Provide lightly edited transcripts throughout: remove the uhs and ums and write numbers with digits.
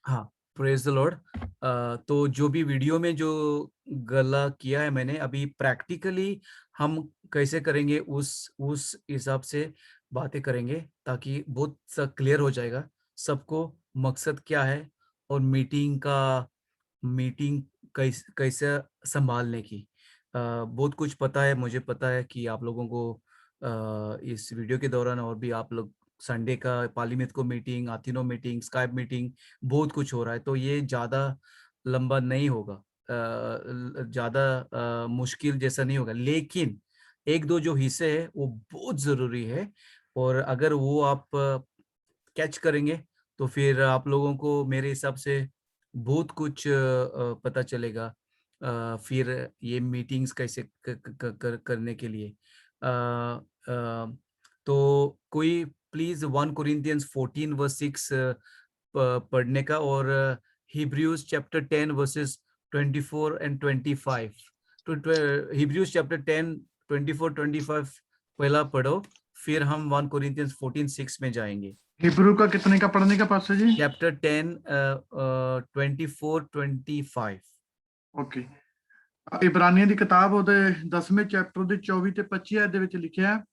हाँ, praise the Lord. तो जो भी वीडियो में जो गला किया है मैंने, अभी प्रैक्टिकली हम कैसे करेंगे उस हिसाब से बातें करेंगे, ताकि बहुत सा क्लियर हो जाएगा सबको मकसद क्या है और मीटिंग कैसे संभालने की। बहुत कुछ पता है, मुझे पता है कि आप लोगों को इस वीडियो के दौरान और भी आप लोग संडे का पालीमित को मीटिंग, आथिनो मीटिंग, स्काइप मीटिंग, बहुत कुछ हो रहा है, तो ये ज़्यादा लंबा नहीं होगा, ज़्यादा मुश्किल जैसा नहीं होगा, लेकिन एक दो जो हिस्से हैं वो बहुत ज़रूरी है, और अगर वो आप कैच करेंगे तो फिर आप लोगों को मेरे हिसाब से बहुत कुछ पता चलेगा, फिर ये मीटिंग्स कैसे करने के लिए। तो कोई प्लीज 1 कोरिंथियंस 14 वर्स 6 पढ़ने का, और हिब्रूज चैप्टर 10 वर्सेस 24 एंड 25। तो हिब्रूज चैप्टर 10 24 25 पहला पढ़ो, फिर हम 1 कोरिंथियंस 14 6 में जाएंगे। हिब्रू का कितने का पढ़ने का पास है जी? चैप्टर 10 24 25। ਓਕੇ। ਇਬਰਾਨੀਆਂ ਦੀ ਕਿਤਾਬ ਉਹਦੇ 10ਵੇਂ ਚੈਪਟਰ ਦੇ 24 ਤੇ 25 ਅਧਿਆਇ ਦੇ ਵਿੱਚ ਲਿਖਿਆ ਹੈ,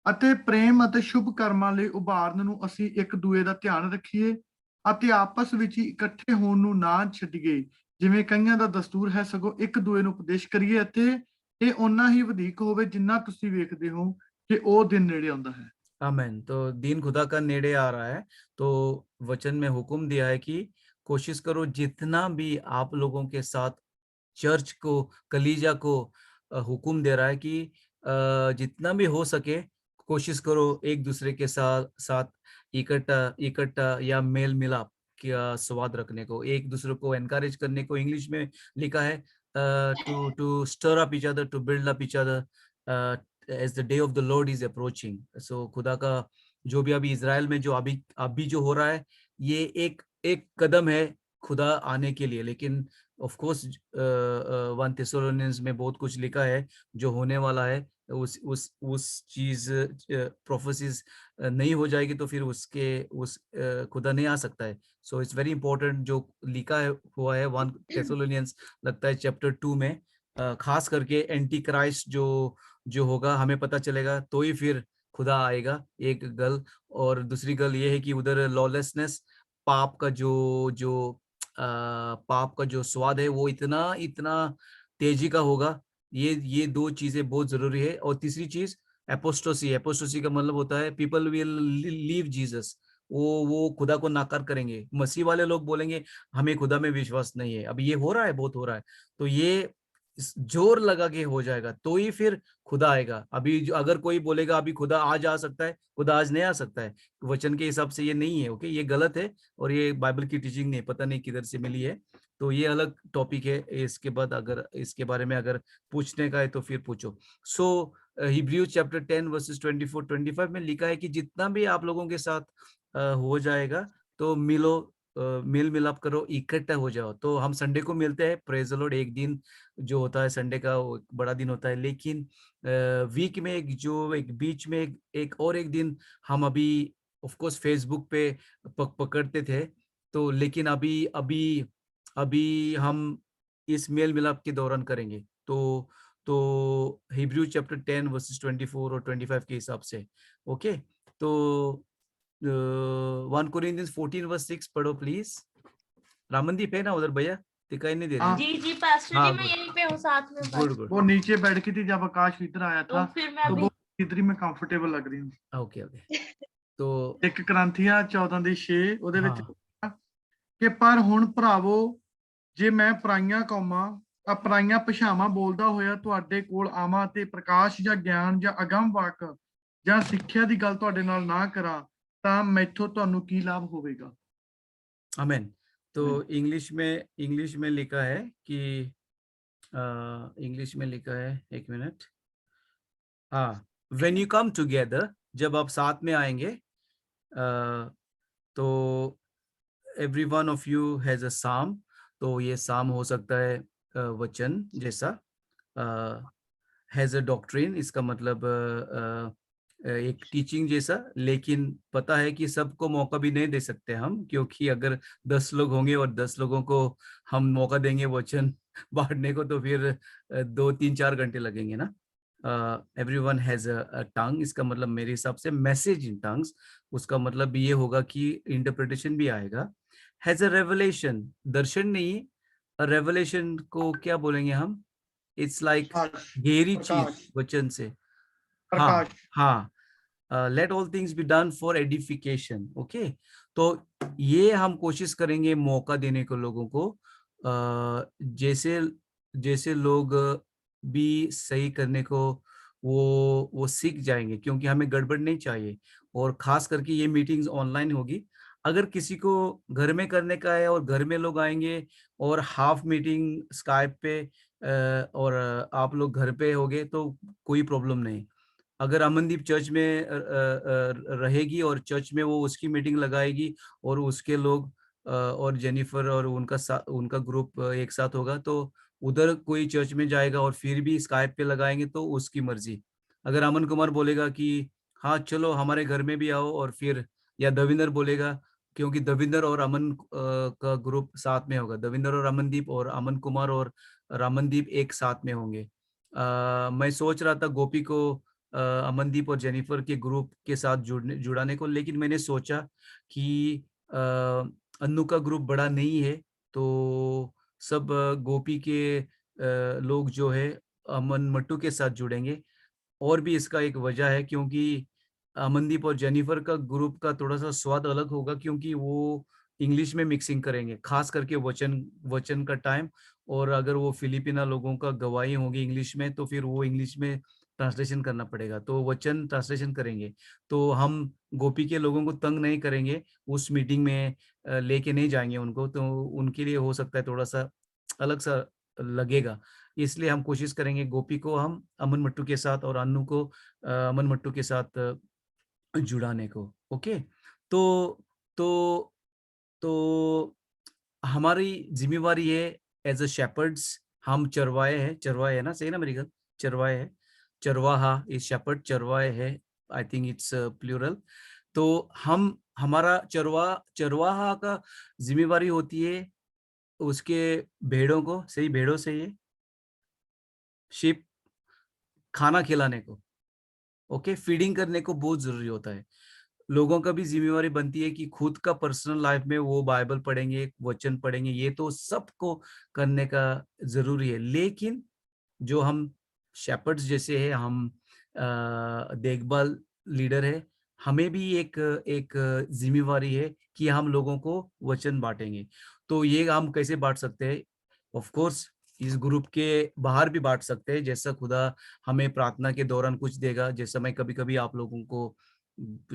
ਅਤੇ ਪ੍ਰੇਮ ਅਤੇ ਸ਼ੁਭ ਕਰਮਾਂ ਲਈ ਉਭਾਰਨ ਨੂੰ ਅਸੀਂ ਇੱਕ ਦੂਏ ਦਾ ਧਿਆਨ ਰੱਖੀਏ ਅਤੇ ਆਪਸ ਵਿੱਚ ਹੀ ਇਕੱਠੇ ਹੋਣ ਨੂੰ ਨਾ ਛੱਡੀਏ, ਜਿਵੇਂ ਕਈਆਂ ਦਾ ਦਸਤੂਰ ਹੈ, ਸਗੋਂ ਇੱਕ ਦੂਏ ਨੂੰ ਉਪਦੇਸ਼ ਕਰੀਏ, ਅਤੇ ਇਹ ਓਨਾ ਹੀ ਵਧੇਕ ਹੋਵੇ ਜਿੰਨਾ ਤੁਸੀਂ ਵੇਖਦੇ ਹੋ ਕਿ ਉਹ ਦਿਨ ਨੇੜੇ ਆਉਂਦਾ ਹੈ। आमेन। तो दिन खुदा का नेड़े आ रहा है, तो वचन में हुक्म दिया है कि कोशिश करो जितना भी आप लोगों के साथ चर्च को, कलीजा को हुक्म दे रहा है कि जितना भी हो सके कोशिश करो एक दूसरे के साथ साथ इकट्ठा इकट्ठा या मेल मिलाप का स्वाद रखने को, एक दूसरे को एनकरेज करने को। इंग्लिश में लिखा है to to stir up each other, to build up each other as the day of the Lord is approaching. So खुदा का जो भी अभी इजराइल में जो अभी जो हो रहा है, ये एक एक कदम है खुदा आने के लिए, लेकिन ऑफ कोर्स 1 थेसलोनियंस में बहुत कुछ लिखा है जो होने वाला है। उस चीज प्रोफेसीज नहीं हो जाएगी तो फिर उस खुदा नहीं आ सकता है। सो इट्स वेरी इंपॉर्टेंट जो लिखा है हुआ है 1 थेसलोनियंस, लगता है चैप्टर 2 में, खास करके एंटी क्राइस्ट जो होगा हमें पता चलेगा, तो ही फिर खुदा आएगा। एक गल, और दूसरी गल ये है कि उधर लॉलेसनेस, पाप का जो पाप का जो स्वाद है वो इतना इतना तेजी का होगा। ये दो चीजें बहुत जरूरी है। और तीसरी चीज एपोस्टोसी। एपोस्टोसी का मतलब होता है पीपल विल लीव जीसस, वो खुदा को नाकार करेंगे। मसीह वाले लोग बोलेंगे हमें खुदा में विश्वास नहीं है। अभी ये हो रहा है, बहुत हो रहा है, तो ये जोर लगा के हो जाएगा तो ही फिर खुदा आएगा। अभी अगर कोई बोलेगा अभी खुदा आज आ सकता है, खुदा आज नहीं आ सकता है, वचन के हिसाब से ये नहीं है। ओके, ये गलत है और ये बाइबल की टीचिंग नहीं, पता नहीं किधर से मिली है, तो ये अलग टॉपिक है। इसके बाद अगर इसके बारे में अगर पूछने का है तो फिर पूछो। सो हिब्रू चैप्टर 10 वर्सेस 24 25 में लिखा है कि जितना भी आप लोगों के साथ हो जाएगा तो मिलो, मेल मिलाप करो, इकट्ठा हो जाओ। तो हम संडे को मिलते हैं, प्रेज द लॉर्ड। एक दिन जो होता है संडे का वो एक बड़ा दिन होता है, लेकिन वीक में एक बीच में एक दिन हम अभी ऑफ कोर्स फेसबुक पे पकड़ते थे, तो लेकिन अभी अभी अभी हम इस मेल मिलाप के दौरान करेंगे। तो हिब्रू चैप्टर 10 वर्सेस 24 और 25 के हिसाब से। ओके, तो 1 कोरिंथियंस 14 वर्स 6 पढ़ो प्लीज। रामनदीप है ना उधर भैया? दिखाई नहीं दे रही है। जी जी पास्टर जी, हाँ, मैं यहीं पे हूँ साथ में। Good good. वो नीचे बैठ की थी जब आकाश इधर आया तो था, फिर मैं तो अभी वो इधर ही मैं कंफर्टेबल लग रही हूँ। Okay okay. तो ਇੱਕ ਕਰੰਥੀਆਂ 14 ਦੀ 6 ਉਹਦੇ ਵਿੱਚ हाँ, ਲਿਖਿਆ ਕਿ ਪਰ ਹੁਣ ਭਰਾਵੋ, ਜੇ ਮੈਂ ਪਰਾਈਆਂ ਕੌਮਾਂ ਪਰਾਈਆਂ ਭਾਸ਼ਾਵਾਂ ਬੋਲਦਾ ਹੋਇਆ ਤੁਹਾਡੇ ਕੋਲ ਆਵਾਂ ਤੇ ਪ੍ਰਕਾਸ਼ ਜਾਂ ਗਿਆਨ ਜਾਂ ਅਗੰਮ ਵਾਕ ਜਾਂ ਸਿੱਖਿਆ ਦੀ ਗੱਲ ਤੁਹਾਡੇ ਨਾਲ ਨਾ ਕਰਾਂ, ਤਾਂ ਮੈਥੋਂ ਤੁਹਾਨੂੰ ਕੀ ਲਾਭ होवेगा। आमेन। तो इंग्लिश में लिखा है कि इंग्लिश में लिखा है, एक मिनट। हाँ, व्हेन यू कम टुगेदर, जब आप साथ में आएंगे, तो every one of you has a साम। तो ये साम हो सकता है वचन जैसा। हैज अ डॉक्ट्रिन, इसका मतलब एक टीचिंग जैसा, लेकिन पता है कि सबको मौका भी नहीं दे सकते हम, क्योंकि अगर 10 लोग होंगे और 10 लोगों को हम मौका देंगे वचन बांटने को, तो फिर 2-3-4 घंटे लगेंगे ना। एवरीवन हैज अ टंग, इसका मतलब मेरे हिसाब से मैसेज इन टंग्स, उसका मतलब ये होगा कि इंटरप्रिटेशन भी आएगा। हैज अ रेवलेशन, दर्शन नहीं, रेवलेशन को क्या बोलेंगे हम? इट्स लाइक प्रकाश। गहरी चीज प्रकाश। वचन से। हाँ, प्रकाश। हाँ। Let all things be done for edification, okay. तो ये हम कोशिश करेंगे मौका देने को लोगों को, जैसे जैसे लोग भी सही करने को वो सीख जाएंगे, क्योंकि हमें गड़बड़ नहीं चाहिए। और खास करके ये मीटिंग्स ऑनलाइन होगी। अगर किसी को घर में करने का है और घर में लोग आएंगे और हाफ मीटिंग स्काइप पे और आप लोग घर पे होगे तो कोई प्रॉब्लम नहीं। अगर अमनदीप चर्च में रहेगी और चर्च में वो उसकी मीटिंग लगाएगी और उसके लोग और जेनिफर और उनका ग्रुप एक साथ होगा, तो उधर कोई चर्च में जाएगा और फिर भी स्काइप पे लगाएंगे तो उसकी मर्जी। अगर अमन कुमार बोलेगा कि हाँ चलो हमारे घर में भी आओ, और फिर या दविंदर बोलेगा, क्योंकि दविंदर और अमन का ग्रुप साथ में होगा, दविंदर और अमनदीप और अमन कुमार और रामनदीप एक साथ में होंगे। मैं सोच रहा था गोपी को अमनदीप और जेनिफर के ग्रुप के साथ जुड़ाने को, लेकिन मैंने सोचा कि अन्नू का ग्रुप बड़ा नहीं है, तो सब गोपी के लोग जो है अमन मट्टू के साथ जुड़ेंगे। और भी इसका एक वजह है, क्योंकि अमनदीप और जेनिफर का ग्रुप का थोड़ा-सा स्वाद अलग होगा, क्योंकि वो इंग्लिश में मिक्सिंग करेंगे, खास करके वचन वचन का टाइम। और अगर वो फिलिपिना लोगों का गवाही होगी इंग्लिश में, तो फिर वो इंग्लिश में ट्रांसलेशन करना पड़ेगा, तो वचन ट्रांसलेशन करेंगे। तो हम गोपी के लोगों को तंग नहीं करेंगे, उस मीटिंग में लेके नहीं जाएँगे उनको, तो उनके लिए हो सकता है थोड़ा-सा अलग-सा लगेगा। इसलिए हम कोशिश करेंगे गोपी को हम अमन मट्टू के साथ और अन्नू को अमन मट्टू के साथ जुड़ाने को, ओके। तो तो तो हमारी जिम्मेवारी है एज अ शेपर्ड्स, हम चरवाहे हैं, चरवाहे है ना, सही ना मेरी गल? चरवाहे है, चरवाहा इज शेपर्ड, चरवाहे है, आई थिंक इट्स प्लूरल। तो हम हमारा चरवाहा का जिम्मेवारी होती है उसके भेड़ों को, सही भेड़ों से ये शीप खाना खिलाने को, ओके, फीडिंग करने को बहुत ज़रूरी होता है। लोगों का भी ज़िम्मेवारी बनती है कि खुद का पर्सनल लाइफ में वो बाइबल पढ़ेंगे, वचन पढ़ेंगे, ये तो सबको करने का ज़रूरी है। लेकिन जो हम शेपर्ड्स जैसे हैं, हम देखभाल लीडर है, हमें भी एक एक ज़िम्मेवारी है कि हम लोगों को वचन बाँटेंगे। तो ये हम कैसे बाँट सकते हैं? ऑफ कोर्स इस ग्रुप के बाहर भी बाँट सकते हैं, जैसा खुदा हमें प्रार्थना के दौरान कुछ देगा, जैसा मैं कभी-कभी आप लोगों को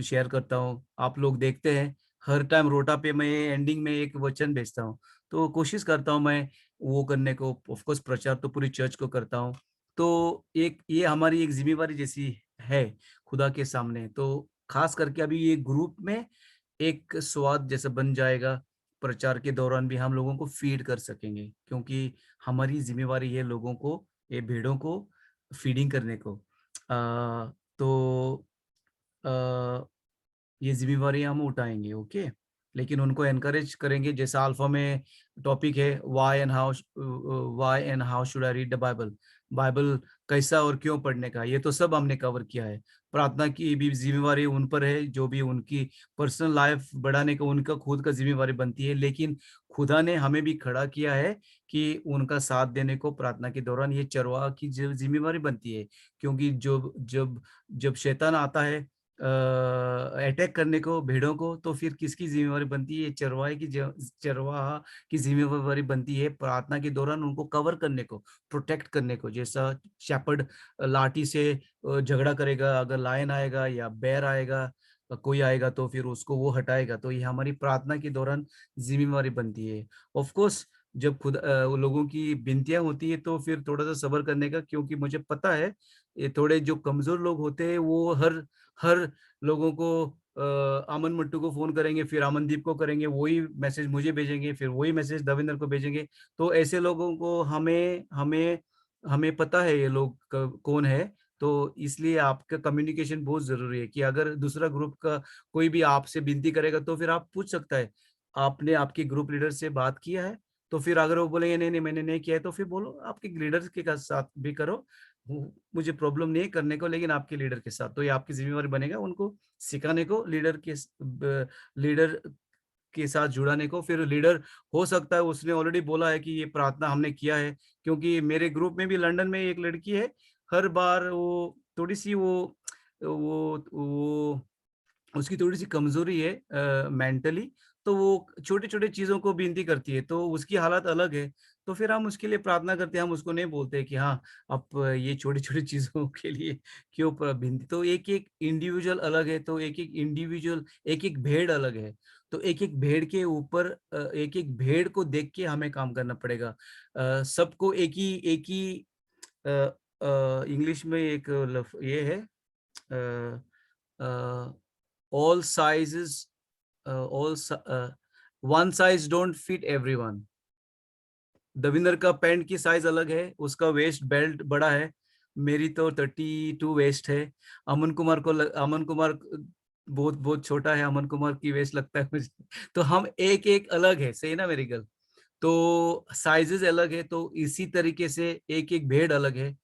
शेयर करता हूँ। आप लोग देखते हैं, हर टाइम रोटा पे मैं एंडिंग में एक वचन भेजता हूँ, तो कोशिश करता हूँ मैं वो करने को, ऑफ कोर्स प्रचार तो पूरी चर्च को करता हूँ। तो एक ये हमारी एक ज़िम्मेवारी जैसी है खुदा के सामने। तो ख़ास करके अभी ये ग्रुप में एक स्वाद जैसा बन जाएगा, प्रचार के दौरान भी हम लोगों को फ़ीड कर सकेंगे, क्योंकि हमारी ज़िम्मेवारी है लोगों को, ये भेड़ों को फ़ीडिंग करने को। तो अ, ये ज़िम्मेवारी हम उठाएँगे, ओके? लेकिन उनको एनकरेज करेंगे, जैसा अल्फ़ा में टॉपिक है why and how should I read the Bible? Bible कैसा और क्यों पढ़ने का, ये तो सब हमने कवर किया है। प्रार्थना की भी ज़िम्मेवारी उन पर है, जो भी उनकी पर्सनल लाइफ़ बढ़ाने का उनका खुद का ज़िम्मेवारी बनती है, लेकिन खुदा ने हमें भी खड़ा किया है कि उनका साथ देने को प्रार्थना के दौरान, ये चरवाहा की ज़िम्मेवारी बनती है। क्योंकि जब जब जब शैतान आता है अटैक करने को भेड़ों को, तो फिर किसकी ज़िम्मेवारी बनती है? चरवाहा की ज़िम्मेवारी बनती है प्रार्थना के दौरान उनको कवर करने को, प्रोटेक्ट करने को। जैसा शेपर्ड लाठी से झगड़ा करेगा, अगर लायन आएगा या बेयर आएगा, कोई आएगा तो फिर उसको वो हटाएगा। तो ये हमारी प्रार्थना के दौरान ज़िम्मेवारी बनती है। ऑफ कोर्स जब वो लोगों की विनतियाँ होती है तो फिर थोड़ा-सा सब्र करने का, क्योंकि मुझे पता है ये थोड़े जो कमज़ोर लोग होते हैं वो हर हर लोगों को अमन मट्टू को फ़ोन करेंगे, फिर अमनदीप को करेंगे, वही मैसेज मुझे भेजेंगे, फिर वही मैसेज दविंदर को भेजेंगे। तो ऐसे लोगों को हमें हमें हमें पता है ये लोग क कौन है, तो इसलिए आपका कम्युनिकेशन बहुत ज़रूरी है कि अगर दूसरा ग्रुप का कोई भी आपसे विनती करेगा तो फिर आप पूछ सकता है, आपने आपके ग्रुप लीडर से बात किया है? तो फिर अगर वो बोलेंगे नहीं, नहीं मैंने नहीं किया है तो फिर बोलो आपके लीडर के साथ भी करो। मुझे प्रॉब्लम नहीं है करने को लेकिन आपके लीडर के साथ। तो ये आपकी ज़िम्मेवारी बनेगा उनको सिखाने को लीडर के साथ जुड़ाने को। फिर लीडर हो सकता है उसने ऑलरेडी बोला है कि ये प्रार्थना हमने किया है, क्योंकि मेरे ग्रुप में भी लंदन में एक लड़की है, हर बार वो थोड़ी-सी वो उसकी थोड़ी-सी कमज़ोरी है मेंटली, तो वो छोटे-छोटे चीज़ों को विनती करती है, तो उसकी हालत अलग है। तो फिर हम उसके लिए प्रार्थना करते हैं, हम उसको नहीं बोलते कि हाँ, आप ये छोटी-छोटी चीज़ों के लिए क्यों विनती। तो एक-एक इंडिविजुअल अलग है, तो एक-एक इंडिविजुअल एक-एक भेड़ अलग है। तो एक-एक भेड़ के ऊपर एक-एक भेड़ को देख के हमें काम करना पड़ेगा। सबको एक ही अ इंग्लिश में एक ये है अ, all sizes one size don't fit everyone। Davinder का पैंट की साइज अलग है, उसका वेस्ट बेल्ट बड़ा है, मेरी तो 32 वेस्ट है। अमन कुमार बहुत बहुत छोटा है, अमन कुमार की वेस्ट लगता है मुझे। तो हम एक एक अलग है, सही ना मेरी गर्ल? तो साइजेस अलग है, तो इसी तरीके से एक एक भेड़ अलग है।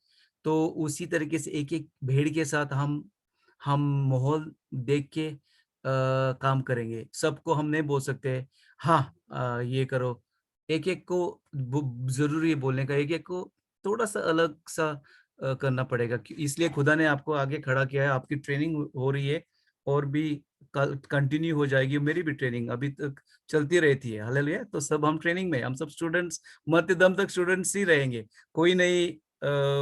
तो उसी तरीके से एक एक भेड़ के साथ हम माहौल देख के काम करेंगे। सबको हम नहीं बोल सकते हाँ ये करो। एक-एक को ज़रूरी है बोलने का, एक-एक को थोड़ा-सा अलग-सा करना पड़ेगा। इसलिए खुदा ने आपको आगे खड़ा किया है, आपकी ट्रेनिंग हो रही है और भी कल कंटिन्यू हो जाएगी। मेरी भी ट्रेनिंग अभी तक चलती रहती है, हालेलुया। तो सब हम ट्रेनिंग में, हम सब स्टूडेंट्स मरते दम तक स्टूडेंट्स ही रहेंगे। कोई नहीं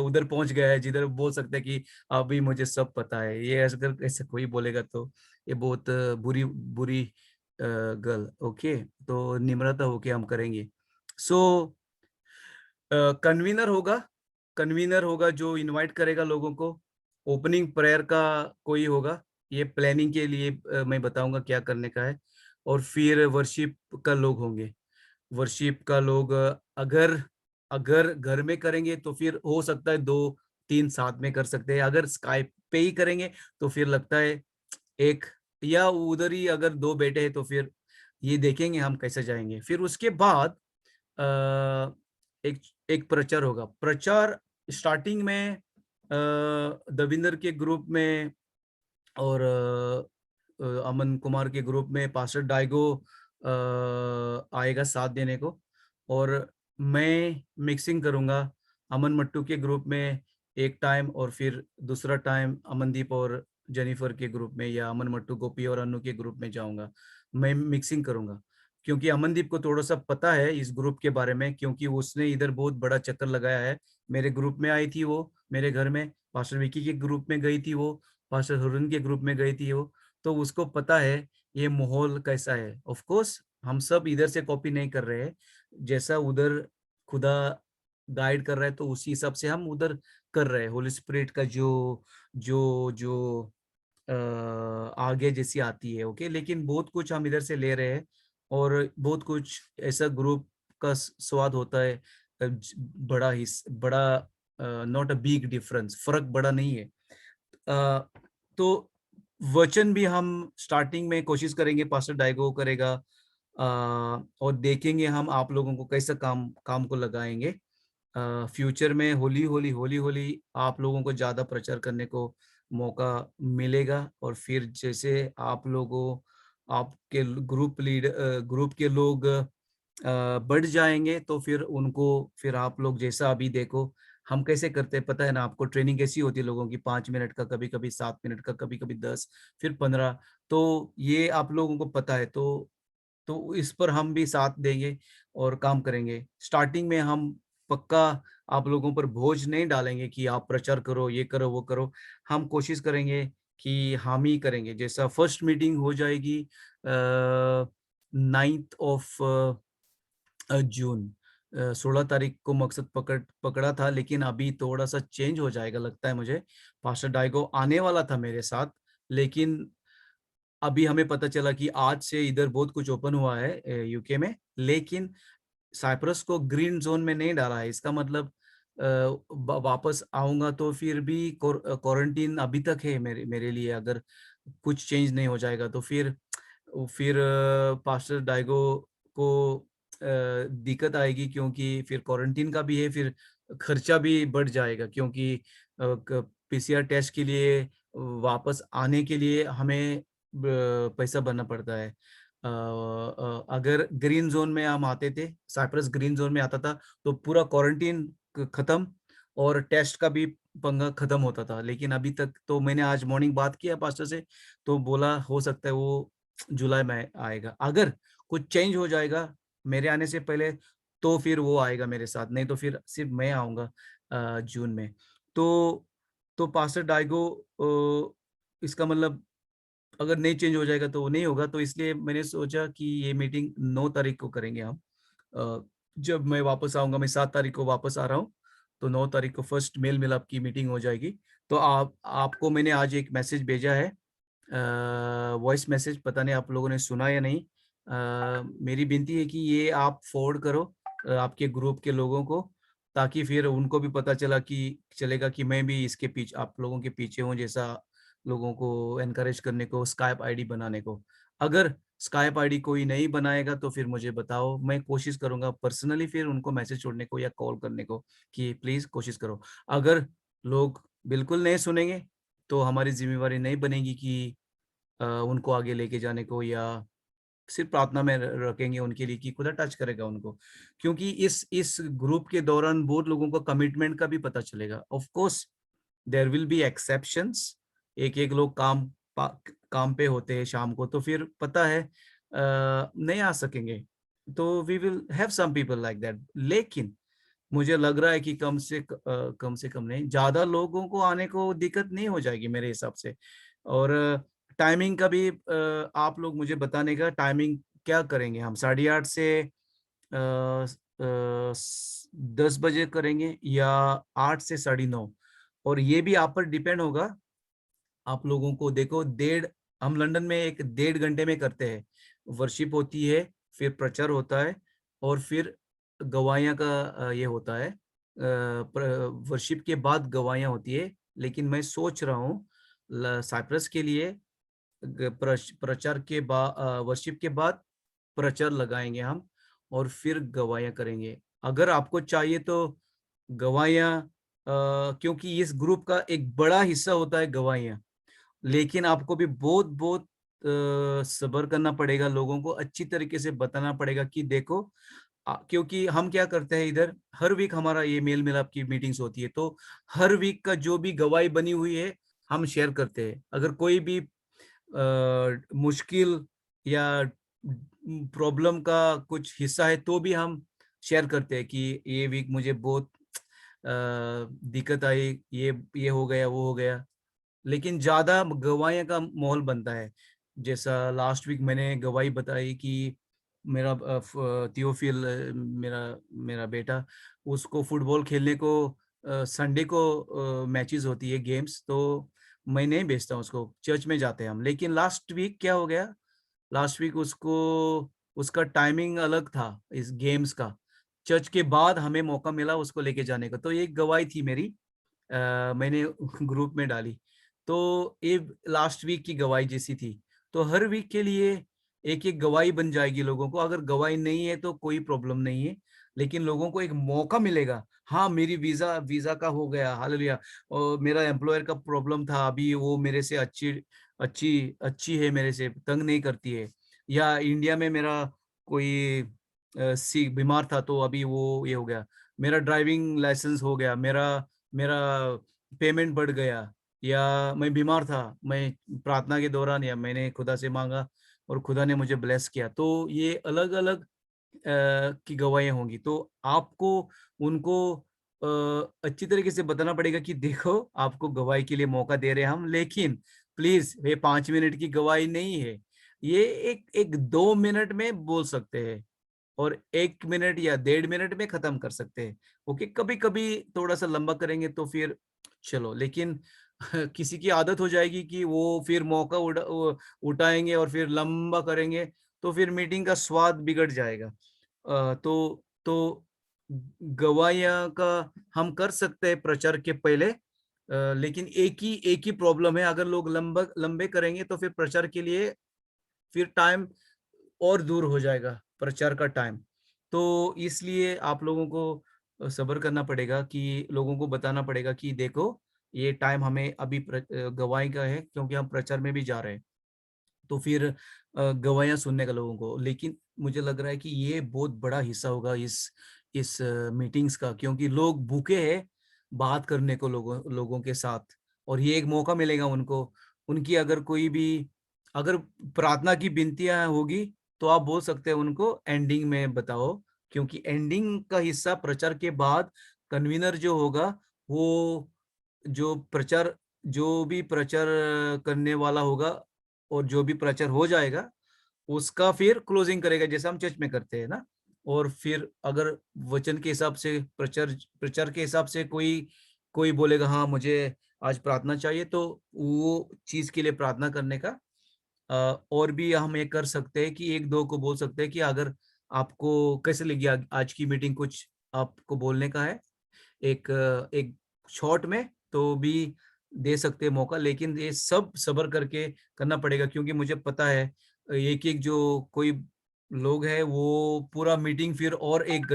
उधर पहुँच गया है जिधर बोल सकते हैं कि अभी मुझे सब पता है। ये अगर ऐसे कोई बोलेगा तो ये बहुत बुरी बुरी गल ओके। तो निम्रता होके हम करेंगे। सो कन्वीनर होगा जो इनवाइट करेगा लोगों को। ओपनिंग प्रेयर का कोई होगा। ये प्लानिंग के लिए मैं बताऊंगा क्या करने का है। और फिर वर्शिप का लोग होंगे। वर्शिप का लोग अगर अगर घर में करेंगे तो फिर हो सकता है 2-3 साथ में कर सकते हैं। अगर स्काइप पे ही करेंगे तो फिर लगता है एक, या उधर ही अगर 2 बेटे हैं तो फिर ये देखेंगे हम कैसे जाएँगे। फिर उसके बाद अ, एक एक प्रचार होगा। प्रचार स्टार्टिंग में दविंदर के ग्रुप में और अमन कुमार के ग्रुप में पास्टर डाइगो आएगा साथ देने को और मैं मिक्सिंग करूँगा। अमन मट्टू के ग्रुप में एक टाइम और फिर दूसरा टाइम अमनदीप और जेनिफर के ग्रुप में, या अमन मट्टू, गोपी और अनु के ग्रुप में जाऊँगा। मैं मिक्सिंग करूँगा, क्योंकि अमनदीप को थोड़ा-सा पता है इस ग्रुप के बारे में, क्योंकि उसने इधर बहुत बड़ा चक्कर लगाया है। मेरे ग्रुप में आई थी वो, मेरे घर में, पास्टर विकी के ग्रुप में गई थी वो, पास्टर हुरन के ग्रुप में गई थी वो, तो उसको पता है ये माहौल कैसा है। ऑफ कोर्स हम सब इधर से कॉपी नहीं कर रहे हैं, जैसा उधर खुदा गाइड कर रहा है तो उसी हिसाब से हम उधर कर रहे हैं। होली स्पिरिट का जो जो जो आगे जैसी आती है, ओके। लेकिन बहुत कुछ हम इधर से ले रहे हैं और बहुत कुछ ऐसा ग्रुप का स्वाद होता है। बड़ा नॉट अ बिग डिफरेंस, फर्क बड़ा नहीं है। अ, तो वचन भी हम स्टार्टिंग में कोशिश करेंगे, पास्टर डाइगो करेगा अ, और देखेंगे हम आप लोगों को कैसा काम काम को लगाएंगे। फ्यूचर में होली आप लोगों को ज़्यादा प्रचार करने को मौका मिलेगा और फिर जैसे आप लोगों आपके ग्रुप के लोग बढ़ जाएँगे तो फिर उनको फिर आप लोग जैसा अभी देखो, हम कैसे करते हैं पता है ना आपको, ट्रेनिंग कैसी होती है लोगों की 5 मिनट का, कभी-कभी 7 मिनट का, कभी-कभी 10 फिर 15। तो ये आप लोगों को पता है तो इस पर हम भी साथ देंगे और काम करेंगे। स्टार्टिंग में हम पक्का आप लोगों पर बोझ नहीं डालेंगे कि आप प्रचार करो, ये करो, वो करो। हम कोशिश करेंगे कि हम ही करेंगे। जैसा फर्स्ट मीटिंग हो जाएगी 9th ऑफ जून। 16 तारीख को मकसद पकड़ा था, लेकिन अभी थोड़ा-सा चेंज हो जाएगा लगता है मुझे। पास्टर डाइगो आने वाला था मेरे साथ, लेकिन अभी हमें पता चला कि आज से इधर बहुत कुछ ओपन हुआ है यूके में, लेकिन साइप्रस को ग्रीन ज़ोन में नहीं डाला है। इसका मतलब वापस आऊंगा तो फिर भी क्वारंटीन अभी तक है मेरे मेरे लिए। अगर कुछ चेंज नहीं हो जाएगा तो फिर पास्टर डाइगो को दिक्कत आएगी, क्योंकि फिर क्वारंटीन का भी है, फिर खर्चा भी बढ़ जाएगा, क्योंकि पीसीआर टेस्ट के लिए वापस आने के लिए हमें पैसा भरना पड़ता है। अगर ग्रीन जोन में हम आते थे, साइप्रस ग्रीन जोन में आता था, तो पूरा क्वारंटीन खत्म और टेस्ट का भी पंगा खत्म होता था। लेकिन अभी तक तो मैंने आज मॉर्निंग बात किया पास्टर से, तो बोला हो सकता है वो जुलाई में आएगा। अगर कुछ चेंज हो जाएगा मेरे आने से पहले, तो फिर वो आएगा मेरे साथ, नहीं तो फिर सिर्फ मैं आऊंगा जून में। तो पास्टर डाइगो, इसका मतलब अगर नहीं चेंज हो जाएगा तो वो नहीं होगा। तो इसलिए मैंने सोचा कि ये मीटिंग 9 तारीख को करेंगे हम। जब मैं वापस आऊंगा, मैं 7 तारीख को वापस आ रहा हूँ, तो 9 तारीख को फर्स्ट मेल मिलाप की मीटिंग हो जाएगी। तो आपको मैंने आज एक मैसेज भेजा है, वॉइस मैसेज, पता नहीं आप लोगों ने सुना या नहीं। मेरी विनती है कि ये आप फॉरवर्ड करो आपके ग्रुप के लोगों को, ताकि फिर उनको भी पता चलेगा कि मैं भी इसके पीछे, आप लोगों के पीछे हूँ, जैसा लोगों को एनकरेज करने को, स्काइप आईडी बनाने को। अगर स्काइप आईडी कोई नहीं बनाएगा तो फिर मुझे बताओ, मैं कोशिश करूंगा पर्सनली फिर उनको मैसेज छोड़ने को या कॉल करने को कि प्लीज कोशिश करो। अगर लोग बिल्कुल नहीं सुनेंगे तो हमारी जिम्मेवारी नहीं बनेगी कि उनको आगे लेके जाने को, या सिर्फ प्रार्थना में रखेंगे उनके लिए कि खुदा टच करेगा उनको। क्योंकि इस ग्रुप के दौरान बहुत लोगों को कमिटमेंट का भी पता चलेगा। Of course there will be exceptions, एक एक लोग काम पे होते हैं शाम को, तो फिर पता है नहीं आ सकेंगे, तो we will have some people like that. लेकिन मुझे लग रहा है कि कम से कम नहीं, ज्यादा लोगों को आने को दिक्कत नहीं हो जाएगी मेरे हिसाब से। और टाइमिंग का भी आप लोग मुझे बताने का, टाइमिंग क्या करेंगे हम? 8:30 से 10 बजे करेंगे या 8 से 9:30? और ये भी आप पर डिपेंड होगा, आप लोगों को। देखो, हम लंदन में 1 डेढ़ घंटे में करते हैं। वर्शिप होती है, फिर प्रचार होता है, और फिर गवाहियां का ये होता है। वर्शिप के बाद गवाहियां होती है। लेकिन मैं सोच रहा हूँ साइप्रस के लिए प्रचार के बाद, वर्शिप के बाद प्रचार लगाएंगे हम, और फिर गवाहियां करेंगे। अगर आपको चाहिए तो गवाहियां, क्योंकि इस ग्रुप का एक बड़ा हिस्सा होता है गवाहियां, लेकिन आपको भी बहुत बहुत सब्र करना पड़ेगा, लोगों को अच्छी तरीके से बताना पड़ेगा कि देखो, क्योंकि हम क्या करते हैं इधर, हर वीक हमारा ये मेल मिलाप की मीटिंग्स होती है, तो हर वीक का जो भी गवाही बनी हुई है हम शेयर करते हैं। अगर कोई भी मुश्किल या प्रॉब्लम का कुछ हिस्सा है तो भी हम शेयर करते हैं कि ये वीक मुझे बहुत दिक्कत आई, ये हो गया, वो हो गया। लेकिन ज्यादा गवाहियों का माहौल बनता है। जैसा लास्ट वीक मैंने गवाही बताई कि मेरा थियोफिल, मेरा मेरा बेटा, उसको फुटबॉल खेलने को संडे को मैचेस होती है, गेम्स, तो मैं नहीं भेजता हूँ उसको, चर्च में जाते हैं हम। लेकिन लास्ट वीक क्या हो गया, लास्ट वीक उसको, उसका टाइमिंग अलग था इस गेम्स का। चर्च के बाद हमें मौका मिला उसको लेके जाने का, तो ये एक गवाही थी मेरी, मैंने ग्रुप में डाली। तो ये लास्ट वीक की गवाही जैसी थी। तो हर वीक के लिए एक एक गवाही बन जाएगी लोगों को। अगर गवाही नहीं है तो कोई प्रॉब्लम नहीं है, लेकिन लोगों को एक मौका मिलेगा। हाँ, मेरी वीजा वीजा का हो गया, हालेलुया। और मेरा एम्प्लॉयर का प्रॉब्लम था, अभी वो मेरे से अच्छी अच्छी अच्छी है, मेरे से तंग नहीं करती है। या इंडिया में मेरा कोई सी बीमार था, तो अभी वो ये हो गया। मेरा ड्राइविंग लाइसेंस हो गया, मेरा मेरा पेमेंट बढ़ गया। या मैं बीमार था, मैं प्रार्थना के दौरान, या मैंने खुदा से मांगा और खुदा ने मुझे ब्लेस किया। तो ये अलग अलग की गवाहियां होंगी। तो आपको उनको अच्छी तरीके से बताना पड़ेगा कि देखो, आपको गवाही के लिए मौका दे रहे हैं हम, लेकिन प्लीज ये 5 मिनट की गवाही नहीं है। ये एक एक 2 मिनट में बोल सकते हैं, और 1 मिनट या 1.5 मिनट में खत्म कर सकते हैं। ओके, कभी कभी थोड़ा सा लंबा करेंगे तो फिर चलो, लेकिन किसी की आदत हो जाएगी कि वो फिर मौका उठाएंगे और फिर लंबा करेंगे, तो फिर मीटिंग का स्वाद बिगड़ जाएगा। तो गवाहियाँ का हम कर सकते हैं प्रचार के पहले, लेकिन एक ही प्रॉब्लम है, अगर लोग लंबे करेंगे तो फिर प्रचार के लिए फिर टाइम और दूर हो जाएगा, प्रचार का टाइम। तो इसलिए आप लोगों को सब्र करना पड़ेगा, कि लोगों को बताना पड़ेगा कि देखो, ये टाइम हमें अभी गवाही का है, क्योंकि हम प्रचार में भी जा रहे हैं। तो फिर गवाहियाँ सुनने का लोगों को। लेकिन मुझे लग रहा है कि ये बहुत बड़ा हिस्सा होगा इस मीटिंग्स का, क्योंकि लोग भूखे हैं बात करने को लोगों लोगों के साथ, और ये एक मौका मिलेगा उनको। उनकी अगर प्रार्थना की विनतियाँ होगी, तो आप बोल सकते हैं उनको एंडिंग में बताओ, क्योंकि एंडिंग का हिस्सा प्रचार के बाद कन्वीनर जो होगा, वो जो प्रचार जो भी प्रचार करने वाला होगा और जो भी प्रचार हो जाएगा, उसका फिर क्लोजिंग करेगा, जैसे हम चर्च में करते हैं ना। और फिर अगर वचन के हिसाब से प्रचार प्रचार के हिसाब से कोई कोई बोलेगा, हाँ मुझे आज प्रार्थना चाहिए, तो वो चीज के लिए प्रार्थना करने का। और भी हम ये कर सकते हैं कि एक दो को बोल सकते हैं कि अगर आपको कैसे लगी आज की मीटिंग, कुछ आपको बोलने का है एक शॉर्ट में, तो भी दे सकते हैं मौका। लेकिन ये सब सब्र करके करना पड़ेगा, क्योंकि मुझे पता है एक-एक जो कोई लोग हैं वो पूरा मीटिंग फिर और 1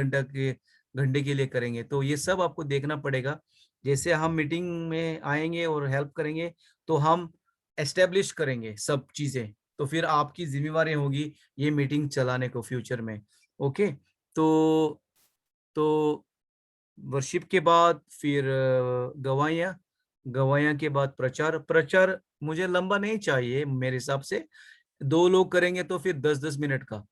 घंटे के लिए करेंगे। तो ये सब आपको देखना पड़ेगा। जैसे हम मीटिंग में आएँगे और हेल्प करेंगे, तो हम एस्टेब्लिश करेंगे सब चीज़ें। तो फिर आपकी ज़िम्मेवारी होगी ये मीटिंग चलाने को फ्यूचर में। ओके? तो तो वर्शिप के बाद फिर गवाहियाँ, गवाहियाँ के बाद प्रचार। प्रचार मुझे लंबा नहीं चाहिए मेरे हिसाब से, 2 लोग करेंगे तो फिर 10-10 मिनट का।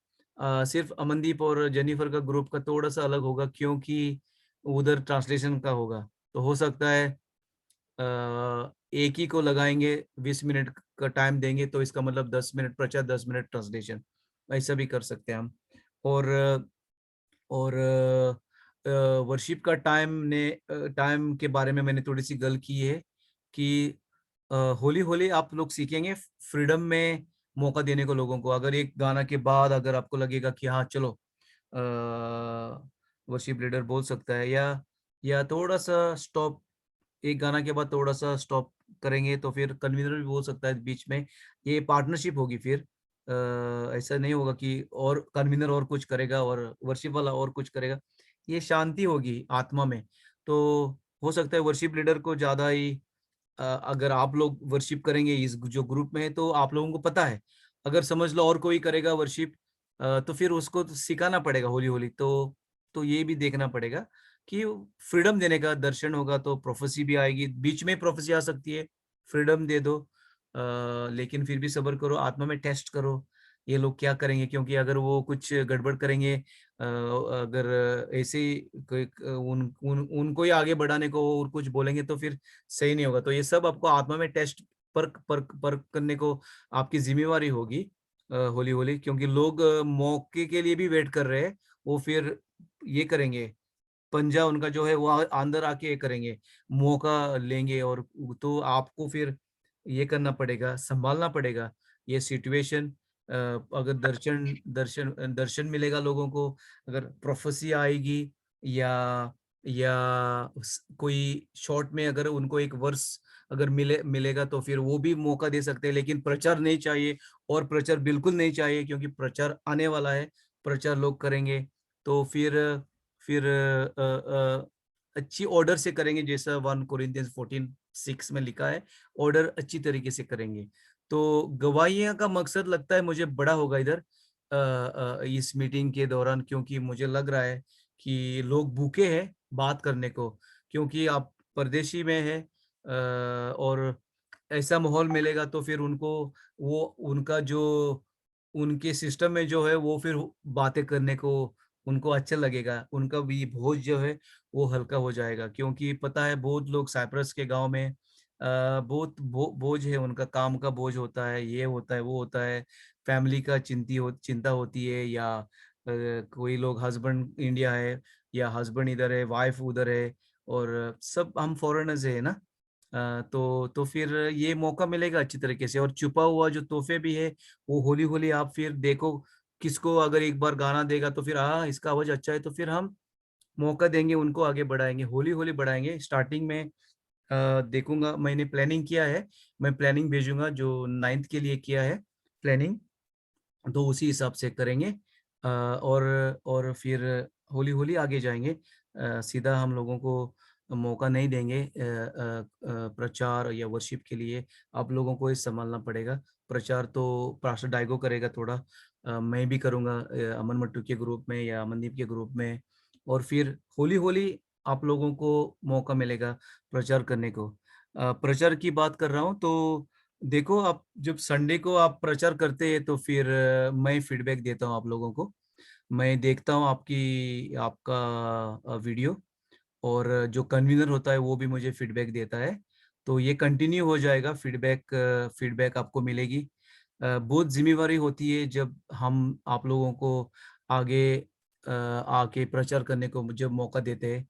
सिर्फ अमनदीप और जेनिफर का ग्रुप का थोड़ा-सा अलग होगा, क्योंकि उधर ट्रांसलेशन का होगा। तो हो सकता है एक ही को लगाएँगे, 20 मिनट का टाइम देंगे, तो इसका मतलब 10 मिनट प्रचार, 10 मिनट ट्रांसलेशन, ऐसा भी कर सकते हैं हम। और और वर्शिप का टाइम के बारे में मैंने थोड़ी-सी गल की है कि हौली-हौली आप लोग सीखेंगे फ्रीडम में मौका देने को लोगों को। अगर एक गाना के बाद अगर आपको लगेगा कि हाँ, चलो अ, वर्शिप लीडर बोल सकता है, या थोड़ा-सा स्टॉप, एक गाना के बाद थोड़ा-सा स्टॉप करेंगे, तो फिर कन्वीनर भी बोल सकता है बीच में। ये पार्टनरशिप होगी फिर। ऐसा नहीं होगा कि और कन्वीनर और कुछ करेगा और वर्शिप वाला और कुछ करेगा। ये शांति होगी आत्मा में। तो हो सकता है वर्शिप लीडर को ज़्यादा ही अगर आप लोग वर्शिप करेंगे इस जो ग्रुप में है, तो आप लोगों को पता है। अगर समझ लो और कोई करेगा वर्शिप, तो फिर उसको तो सिखाना पड़ेगा हौली-हौली। तो ये भी देखना पड़ेगा कि फ्रीडम देने का दर्शन होगा, तो प्रोफेसी भी आएगी, बीच में प्रोफेसी आ सकती है, फ्रीडम दे दो। लेकिन फिर भी सब्र करो, आत्मा में टेस्ट करो, ये लोग क्या करेंगे, क्योंकि अगर वो कुछ गड़बड़ करेंगे, अगर ऐसे ही कोई उन उन उनको ही आगे बढ़ाने को और कुछ बोलेंगे, तो फिर सही नहीं होगा। तो ये सब आपको आत्मा में टेस्ट परख परख परख करने को आपकी ज़िम्मेवारी होगी हौली-हौली, क्योंकि लोग मौके के लिए भी वेट कर रहे हैं। वो फिर ये करेंगे, पंजा उनका जो है वो अंदर आके ये करेंगे, मौका लेंगे, और तो आपको फिर ये करना पड़ेगा, सँभालना पड़ेगा ये सिचुएशन। अगर दर्शन मिलेगा लोगों को, अगर प्रोफेसी आएगी, या कोई शॉर्ट में अगर उनको एक वर्स अगर मिलेगा, तो फिर वो भी मौका दे सकते हैं। लेकिन प्रचार नहीं चाहिए, और प्रचार बिल्कुल नहीं चाहिए, क्योंकि प्रचार आने वाला है, प्रचार लोग करेंगे। तो फिर अच्छी ऑर्डर से करेंगे, जैसा 1 कोरिन्थियंस 14:6 में लिखा है, ऑर्डर अच्छी तरीके से करेंगे। तो गवाहियाँ का मकसद लगता है मुझे बड़ा होगा इधर इस मीटिंग के दौरान, क्योंकि मुझे लग रहा है कि लोग भूखे हैं बात करने को, क्योंकि आप परदेशी में हैं, और ऐसा माहौल मिलेगा, तो फिर उनको वो उनका जो उनके सिस्टम में जो है वो फिर बातें करने को उनको अच्छा लगेगा। उनका भी बोझ जो है वो हल्का हो जाएगा, क्योंकि पता है बहुत लोग साइप्रस के गाँव में बहुत बोझ है, उनका काम का बोझ होता है, ये होता है, वो होता है, फैमिली का चिंता होती है, या कोई लोग हस्बैंड इंडिया है, या हस्बैंड इधर है, वाइफ उधर है, और सब हम फॉरेनर्स है ना। तो फिर ये मौका मिलेगा अच्छी तरीके से, और छुपा हुआ जो तोहफे भी है, वो होली-होली आप फिर देखो, किसको अगर एक बार गाना देगा तो फिर हाँ, इसका आवाज़ अच्छा है, तो फिर हम मौका देंगे, उनको आगे बढ़ाएँगे, हौली-हौली बढ़ाएँगे। स्टार्टिंग में देखूँगा, मैंने प्लानिंग किया है, मैं प्लानिंग भेजूँगा जो 9th के लिए किया है प्लानिंग, तो उसी हिसाब से करेंगे। और फिर हौली-हौली आगे जाएँगे। सीधा हम लोगों को मौका नहीं देंगे प्रचार या वर्शिप के लिए, आप लोगों को ही सँभालना पड़ेगा। प्रचार तो पास्टर डाइगो करेगा थोड़ा, मैं भी करूँगा अमन मट्टू के ग्रुप में या अमनदीप के ग्रुप में, और फिर हौली-हौली आप लोगों को मौका मिलेगा प्रचार करने को। प्रचार की बात कर रहा हूँ तो देखो, आप जब संडे को आप प्रचार करते हैं तो फिर मैं फीडबैक देता हूँ आप लोगों को। मैं देखता हूँ आपका वीडियो, और जो कन्वीनर होता है वो भी मुझे फीडबैक देता है। तो ये कंटिन्यू हो जाएगा, फीडबैक आपको मिलेगी। बहुत ज़िम्मेवारी होती है जब हम आप लोगों को आगे आके प्रचार करने को जब मौका देते हैं।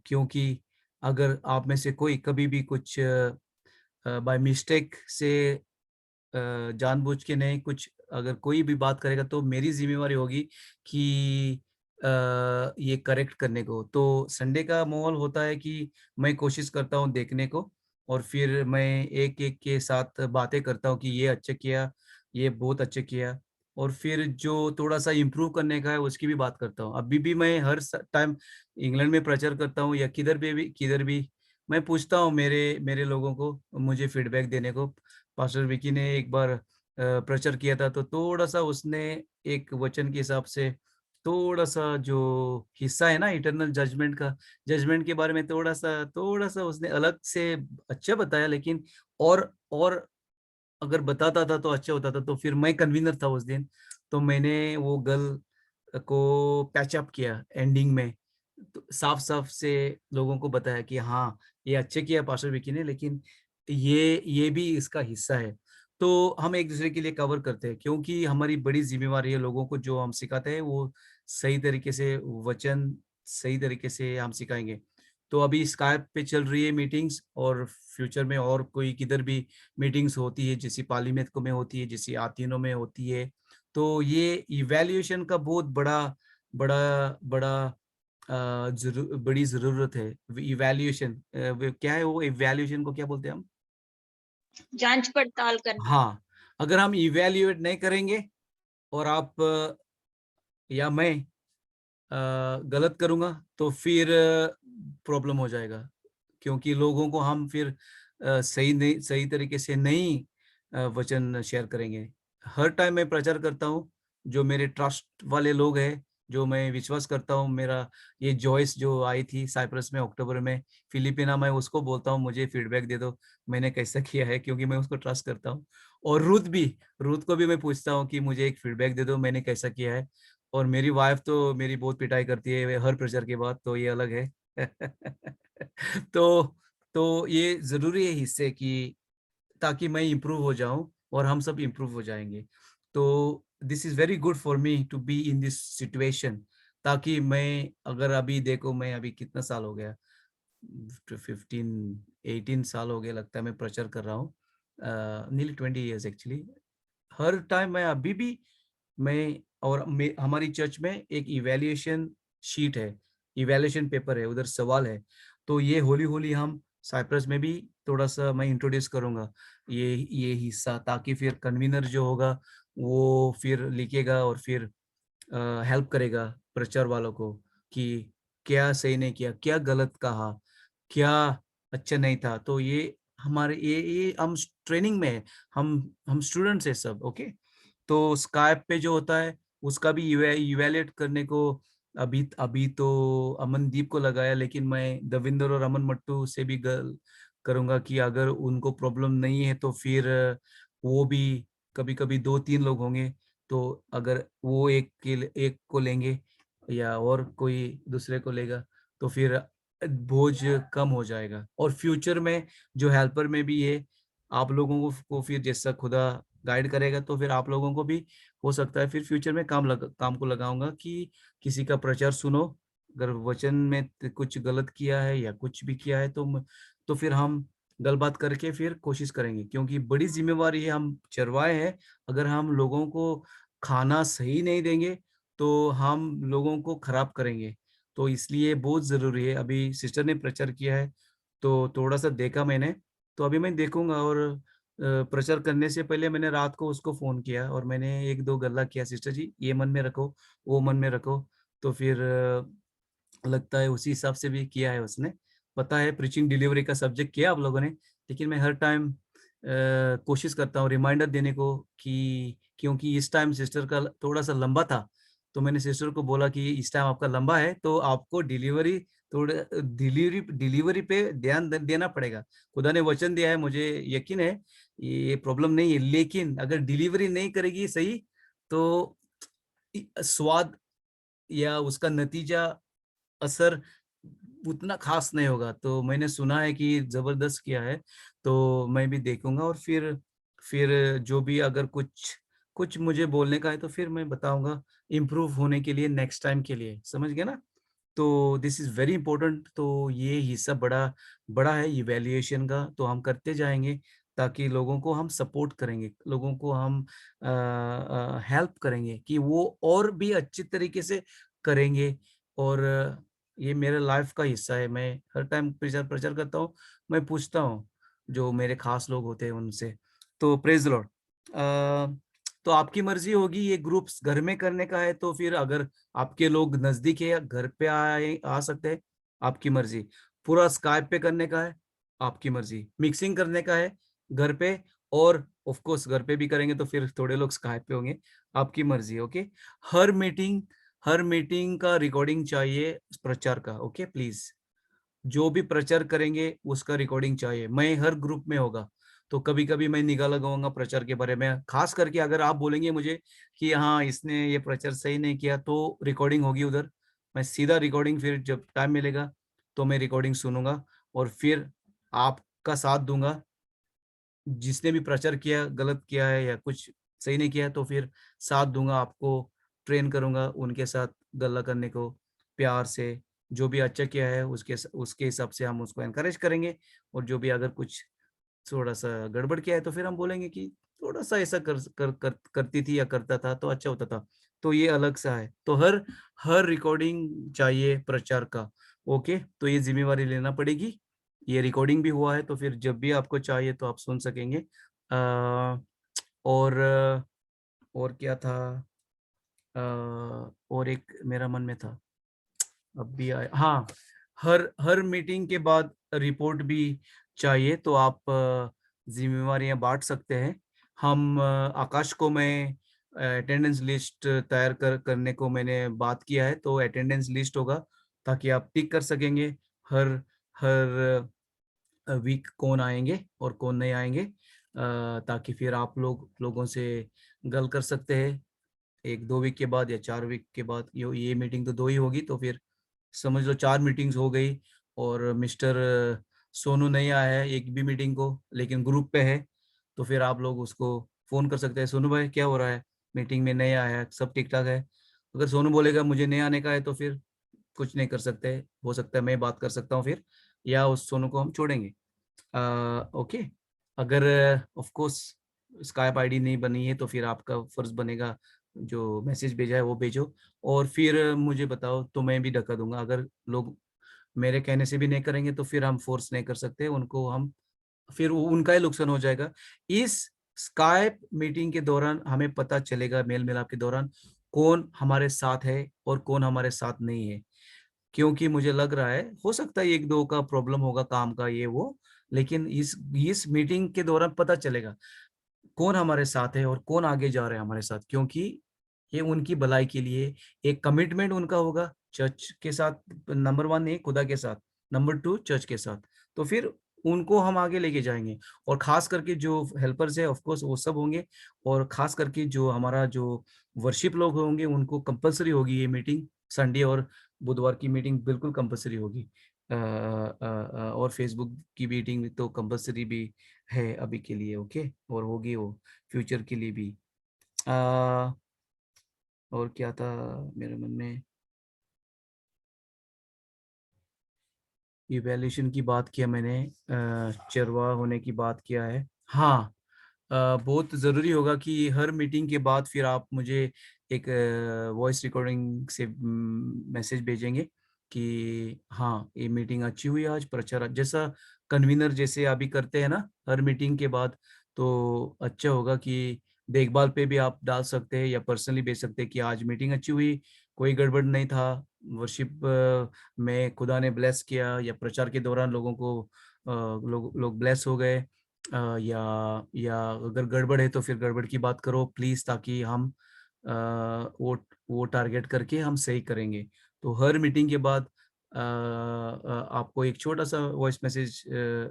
क्योंकि अगर आप में से कोई कभी भी कुछ बाय मिस्टेक से जानबूझ के नहीं, कुछ अगर कोई भी बात करेगा तो मेरी ज़िम्मेवारी होगी कि ये करेक्ट करने को। तो संडे का माहौल होता है कि मैं कोशिश करता हूँ देखने को, और फिर मैं एक-एक के साथ बातें करता हूँ कि ये अच्छा किया, ये बहुत अच्छा किया, और फिर जो थोड़ा-सा इम्प्रूव करने का है उसकी भी बात करता हूँ। अभी भी मैं हर टाइम इंग्लैंड में प्रचार करता हूँ या किधर भी मैं पूछता हूँ मेरे मेरे लोगों को मुझे फीडबैक देने को। पास्टर विकी ने एक बार प्रचार किया था तो थोड़ा-सा उसने एक वचन के हिसाब से थोड़ा-सा जो हिस्सा है ना इटर्नल जजमेंट के बारे में थोड़ा-सा थोड़ा-सा उसने अलग से अच्छा बताया, लेकिन और अगर बताता था तो अच्छा होता था। तो फिर मैं कन्वीनर था उस दिन, तो मैंने वो गर्ल को पैच अप किया एंडिंग में। तो साफ-साफ से लोगों को बताया कि हाँ, ये अच्छे किया पास्टर विकी ने, लेकिन ये भी इसका हिस्सा है। तो हम एक-दूसरे के लिए कवर करते हैं, क्योंकि हमारी बड़ी ज़िम्मेवारी है लोगों को जो हम सिखाते हैं वो सही तरीके से वचन सही तरीके से हम सिखाएँगे। तो अभी स्काइप पे चल रही है मीटिंग्स, और फ्यूचर में और कोई किधर भी मीटिंग्स होती है, जैसे पार्लियामेंट को में होती है, जैसे आतीनों में होती है। तो ये इवैल्यूएशन का बहुत बड़ा बड़ा बड़ी ज़रूरत है। इवैल्यूएशन व क्या है वो इवैल्यूएशन को क्या बोलते हैं हम? जांच पड़ताल करना। हाँ, अगर हम इवैल्यूएट नहीं करेंगे और आप या मैं गलत करूँगा तो फिर प्रॉब्लम हो जाएगा। क्योंकि लोगों को हम फिर सही तरीके से नहीं वचन शेयर करेंगे। हर टाइम मैं प्रचार करता हूँ, जो मेरे ट्रस्ट वाले लोग हैं, जो मैं विश्वास करता हूँ, मेरा ये जॉयस जो आई थी साइप्रस में अक्टूबर में, फिलिपिना, मैं उसको बोलता हूँ मुझे फीडबैक दे दो, मैंने कैसा किया है, क्योंकि मैं उसको ट्रस्ट करता हूँ। और रूथ को भी मैं पूछता हूँ कि मुझे एक फीडबैक दे दो, मैंने कैसा किया है। और मेरी वाइफ़ तो मेरी बहुत पिटाई करती है हर प्रचार के बाद, तो ये अलग है। तो तो ये ज़रूरी है हिस्से कि ताकि मैं इम्प्रूव हो जाऊँ और हम सब इम्प्रूव हो जाएँगे। तो this is very good for me to be in this situation, ताकि मैं अगर अभी देखो मैं अभी कितना साल हो गया, 15 18 साल हो गए लगता है मैं प्रचार कर रहा हूँ। Nearly 20 years actually. हर टाइम मैं अभी भी मैं और मे हमारी चर्च में एक इवैल्यूएशन शीट है, इवैल्यूएशन पेपर है, उधर सवाल है। तो ये हौली-हौली हम साइप्रस में भी थोड़ा-सा मैं इंट्रोड्यूस करूँगा, ये हिस्सा, ताकि फिर कन्वीनर जो होगा, वो फिर लिखेगा और फिर हेल्प करेगा प्रचार वालों को कि क्या सही नहीं किया, क्या गलत कहा, क्या अच्छा नहीं था। तो ये हमारे ये हम ट्रेनिंग में है, हम स्टूडेंट्स हैं सब, ओके? तो स्काइप पे जो होता है उसका भी इवैल्यूएट करने को अभी अभी तो अमनदीप को लगाया, लेकिन मैं दविंदर और अमन मट्टू से भी गल करूँगा कि अगर उनको प्रॉब्लम नहीं है तो फिर वो भी कभी-कभी 2-3 लोग होंगे, तो अगर वो एक को लेंगे या और कोई दूसरे को लेगा तो फिर बोझ कम हो जाएगा। और फ्यूचर में जो हेल्पर में भी है, आप लोगों को फिर जैसा खुदा गाइड करेगा तो फिर आप लोगों को भी हो सकता है फिर फ्यूचर में काम को लगाऊँगा कि किसी का प्रचार सुनो, अगर वचन में कुछ गलत किया है या कुछ भी किया है तो फिर हम गल-बात करके फिर कोशिश करेंगे, क्योंकि बड़ी ज़िम्मेवारी है, हम चरवाहे हैं, अगर हम लोगों को खाना सही नहीं देंगे तो हम लोगों को खराब करेंगे। तो इसलिए बहुत ज़रूरी है। अभी सिस्टर ने प्रचार किया है, तो थोड़ा-सा देखा मैंने, तो अभी मैं देखूँगा। और प्रचार करने से पहले मैंने रात को उसको फ़ोन किया और मैंने 1-2 गल्ला किया, सिस्टर जी ये मन में रखो, वो मन में रखो। तो फिर लगता है उसी हिसाब से भी किया है उसने। पता है प्रीचिंग डिलीवरी का सब्जेक्ट किया आप लोगों ने, लेकिन मैं हर टाइम कोशिश करता हूँ रिमाइंडर देने को, कि क्योंकि इस टाइम सिस्टर का थोड़ा-सा लंबा था, तो मैंने सिस्टर को बोला कि इस टाइम आपका लंबा है, तो आपको डिलीवरी डिलीवरी पे ध्यान देना पड़ेगा। खुदा ने वचन दिया है, मुझे यकीन है, ये प्रॉब्लम नहीं है, लेकिन अगर डिलीवरी नहीं करेगी सही, तो स्वाद या उसका नतीजा, असर उतना खास नहीं होगा। तो मैंने सुना है कि ज़बरदस्त किया है, तो मैं भी देखूँगा। और फिर जो भी अगर कुछ कुछ मुझे बोलने का है, तो फिर मैं बताऊँगा इम्प्रूव होने के लिए, नेक्स्ट टाइम के लिए, समझ गए ना? तो दिस इज़ वेरी इम्पोर्टेंट। तो ये हिस्सा बड़ा बड़ा है इवैल्यूएशन का, तो हम करते जाएँगे, ताकि लोगों को हम सपोर्ट करेंगे, लोगों को हम हेल्प करेंगे कि वो और भी अच्छे तरीके से करेंगे। और ये मेरे लाइफ का हिस्सा है। मैं हर टाइम प्रचार प्रचार करता हूँ, मैं पूछता हूँ जो मेरे खास लोग होते हैं उनसे। तो प्रेज़ द लॉर्ड। तो आपकी मर्ज़ी होगी, ये ग्रुप्स घर में करने का है, तो फिर अगर आपके लोग नज़दीक है या घर पे आ सकते हैं, आपकी मर्ज़ी। पूरा स्काइप पे करने का है, आपकी मर्ज़ी। मिक्सिंग करने का है घर पे, और ऑफ कोर्स घर पे भी करेंगे तो फिर थोड़े लोग स्काइप पे होंगे, आपकी मर्ज़ी, ओके? हर मीटिंग हर मीटिंग का रिकॉर्डिंग चाहिए प्रचार का, ओके प्लीज़। जो भी प्रचार करेंगे उसका रिकॉर्डिंग चाहिए। मैं हर ग्रुप में होगा, तो कभी-कभी मैं निगाह लगाऊँगा प्रचार के बारे में। ख़ास करके अगर आप बोलेंगे मुझे कि हाँ, इसने ये प्रचार सही नहीं किया, तो रिकॉर्डिंग होगी उधर। मैं सीधा रिकॉर्डिंग, फिर जब टाइम मिलेगा तो मैं रिकॉर्डिंग सुनूँगा, और फिर आपका साथ दूँगा। जिसने भी प्रचार किया, गलत किया है या कुछ सही नहीं किया है, तो फिर साथ दूँगा, आपको ट्रेन करूँगा उनके साथ गल्ला करने को, प्यार से। जो भी अच्छा किया है उसके हिसाब से हम उसको एनकरेज करेंगे, और जो भी अगर कुछ थोड़ा-सा गड़बड़ किया है, तो फिर हम बोलेंगे कि थोड़ा-सा ऐसा करती थी या करता था तो अच्छा होता था। तो ये अलग-सा है। तो हर हर रिकॉर्डिंग चाहिए प्रचार का, ओके? तो ये ज़िम्मेवारी लेना पड़ेगी। ये रिकॉर्डिंग भी हुआ है, तो फिर जब भी आपको चाहिए तो आप सुन सकेंगे। और और क्या था? अ, और एक मेरा मन में था, अब भी आया, हाँ, हर हर मीटिंग के बाद रिपोर्ट भी चाहिए, तो आप ज़िम्मेवारियाँ बाँट सकते हैं। हम आकाश को मैं अटेंडेंस लिस्ट तैयार करने को मैंने बात किया है, तो अटेंडेंस लिस्ट होगा, ताकि आप टिक कर सकेंगे हर हर वीक कौन आएँगे और कौन नहीं आएँगे, ताकि फिर आप लोगों से गल कर सकते हैं। 1-2 वीक के बाद या 4 वीक के बाद, यो ये मीटिंग तो 2 ही होगी, तो फिर समझ लो 4 मीटिंग्स हो गई। और मिस्टर सोनू नहीं आया है एक भी मीटिंग को, लेकिन ग्रुप पे है, तो फिर आप लोग उसको फ़ोन कर सकते हैं, "सोनू भाई क्या हो रहा है? मीटिंग में नहीं आया है, सब ठीक-ठाक है?" अगर सोनू बोलेगा मुझे नहीं आने का है, तो फिर कुछ नहीं कर सकते। हो सकता है मैं बात कर सकता हूँ फिर, या उस सोनू को हम छोड़ेंगे। ओके। अगर ऑफ कोर्स स्काइप आईडी नहीं बनी है, तो फिर आपका फर्ज बनेगा जो मैसेज भेजा है वो भेजो, और फिर मुझे बताओ, तो मैं भी धक्का दूंगा। अगर लोग मेरे कहने से भी नहीं करेंगे, तो फिर हम फोर्स नहीं कर सकते उनको, हम फिर उनका ही नुकसान हो जाएगा। इस स्काइप मीटिंग के दौरान हमें पता चलेगा, मेल मिलाप के दौरान, कौन हमारे साथ है और कौन हमारे साथ नहीं है। क्योंकि मुझे लग रहा है, हो सकता है 1-2 का प्रॉब्लम होगा काम का ये वो, लेकिन इस मीटिंग के दौरान पता चलेगा, कौन हमारे साथ है और कौन आगे जा रहा है हमारे साथ। क्योंकि ये उनकी भलाई के लिए एक कमिटमेंट उनका होगा चर्च के साथ, नंबर 1 नहीं, खुदा के साथ, नंबर 2 चर्च के साथ। तो फिर उनको हम आगे लेके जाएँगे, और ख़ास करके जो हेल्पर्स हैं ऑफ कोर्स वो सब होंगे, और ख़ास करके जो हमारा जो वर्शिप लोग होंगे उनको कंपल्सरी होगी ये मीटिंग, संडे और बुधवार की मीटिंग बिल्कुल कंपल्सरी होगी। और फेसबुक की मीटिंग तो कंपल्सरी भी है अभी के लिए, ओके? और होगी वो फ्यूचर के लिए भी। अ, और क्या था मेरे मन में? इवैल्यूएशन की बात किया मैंने, चरवाहा होने की बात किया है। हाँ, बहुत ज़रूरी होगा कि हर मीटिंग के बाद फिर आप मुझे एक वॉइस रिकॉर्डिंग से मैसेज भेजेंगे कि हाँ, ये मीटिंग अच्छी हुई आज, प्रचार जैसा कन्वीनर जैसे अभी करते हैं ना हर मीटिंग के बाद, तो अच्छा होगा कि देखभाल पे भी आप डाल सकते हैं या पर्सनली भेज सकते हैं कि आज मीटिंग अच्छी हुई, कोई गड़बड़ नहीं था, वर्शिप में खुदा ने ब्लेस किया या प्रचार के दौरान लोगों को लोग लोग ब्लेस हो गए। या अगर गड़बड़ है तो फिर गड़बड़ की बात करो प्लीज, ताकि हम वो टारगेट करके हम सही करेंगे। तो हर मीटिंग के बाद आपको एक छोटा सा वॉइस मैसेज